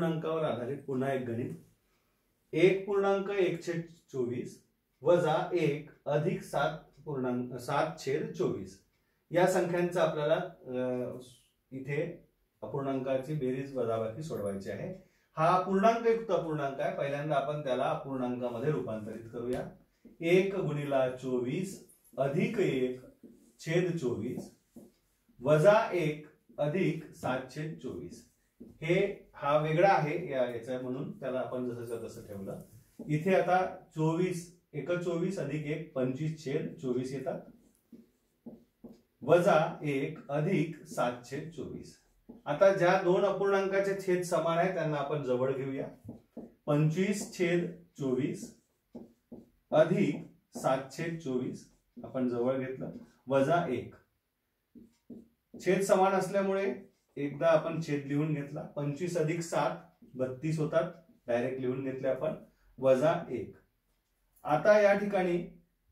अपूर्णांकावर आधारित पुन्हा एक गणित. 1.1/24 वजा 1 अधिक 7/24 या संख्यांचा आपल्याला इथे अपूर्णांकाची बेरीज वजाबाकी सोडवायची आहे. हा पूर्णांकयुक्त अपूर्णांक आहे. पहिल्यांदा आपण त्याला अपूर्णांकामध्ये रूपांतरित करूया. 1 × 24 अधिक 1/24 वजा 1 अधिक 7/24. हा वेगळा आहे याचा, म्हणून त्याला आपण जसं तसं ठेवलं. इथे आता 24 अधिक 1 25/24 येतात वजा 1 अधिक 7/24. आता ज्या दोन अपूर्णांकाचे छेद समान आहेत त्यांना आपण जवळ घेऊया. 25/24 अधिक 7/24 आपण जवळ घेतलं वजा 1. छेद समान असल्यामुळे एकदा आपण छेद लिहून घेतला. 25 अधिक 7 32 होतात, डायरेक्ट लिहून घेतले आपण वजा 1. आता या ठिकाणी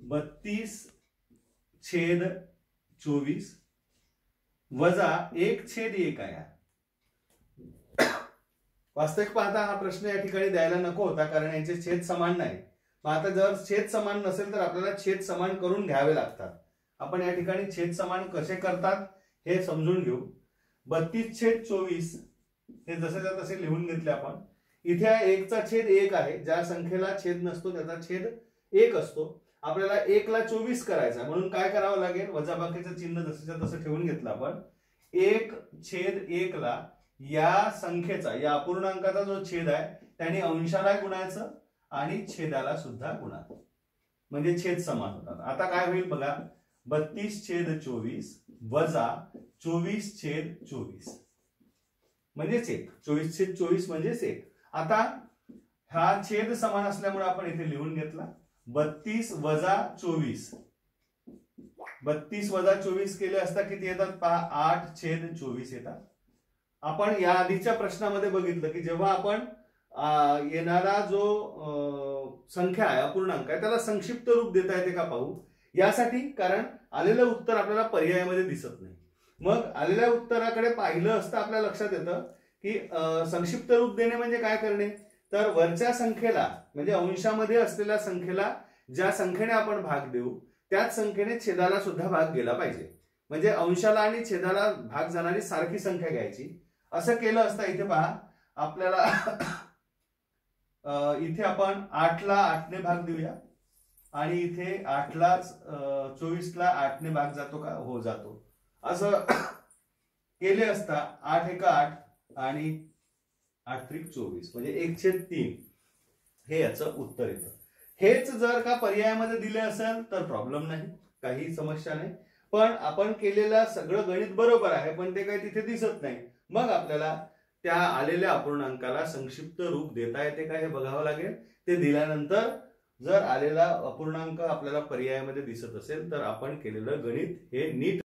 32/24 वजा 1/1 आहे. वास्तविक पाहता हा प्रश्न या ठिकाणी द्यायला नको होता, कारण यांचे छेद समान नाही. मग आता जर छेद समान नसेल तर आपल्याला छेद समान करून घ्यावे लागतात. आपण या ठिकाणी छेद समान कसे करतात हे समजून घेऊ. 32/24 हे जसं तसे लिहून घेतले आपण. इथे 1/1 आहे. ज्या संख्येला छेद नसतो त्याचा छेद 1 असतो. आपल्याला 1 ला 24 करायचा, म्हणून काय करावं लागेल, वजाबाकीचं चिन्ह जसं तसं ठेवून घेतलं आपण. 1/1 ला या संख्येचा, या अपूर्णांकाचा जो छेद आहे त्याने अंशाला गुणायचं आणि छेदाला सुद्धा गुणायचं, म्हणजे छेद समान होतात. आता काय होईल बघा, 32/24 वजा 24/24 म्हणजेच 1. 24/24 म्हणजेच 1. आता हा छेद समान असल्यामुळे आपण इथे लिहून घेतला. 32 वजा 24. 32 वजा 24 केले असता किती येतात पहा, 8/24 येतात. आपण या आधीच्या प्रश्नामध्ये बघितलं की जेव्हा आपण येणारा जो संख्या आहे, अपूर्णांक आहे, त्याला संक्षिप्त रूप देता येते का पाहू. यासाठी, कारण आलेलं उत्तर आपल्याला पर्यायामध्ये दिसत नाही. मग आलेल्या उत्तराकडे पाहिलं असता आपल्या लक्षात येतं की संक्षिप्त रूप देणे म्हणजे काय करणे, तर वरच्या संख्येला म्हणजे अंशामध्ये असलेल्या संख्येला ज्या संख्येने आपण भाग देऊ त्याच संख्येने छेदाला सुद्धा भाग गेला पाहिजे. म्हणजे अंशाला आणि छेदाला भाग जाणारी सारखी संख्या घ्यायची. असं केलं असता इथे पहा आपल्याला इथे आपण 8 ला 8 ने भाग देऊया आणि इथे 8 ला 24 ला 8 ने भाग जातो का, हो जातो. असं केले असता 8 × 8 आणि 8×3 म्हणजे 1/3 हे याचं उत्तर येतं. हेच जर का पर्यायामध्ये दिले असेल तर प्रॉब्लेम नाही, काही समस्या नाही. पण आपण केलेलं सगळं गणित बरोबर आहे, पण ते काही तिथे दिसत नाही. मग आपल्याला त्या आलेल्या अपूर्णांकाला संक्षिप्त रूप देता येते का हे बघावं लागेल. ते दिल्यानंतर जर आलेला अपूर्णांक आपल्याला पर्यायामध्ये दिसत असेल तर आपण केलेलं गणित हे नीट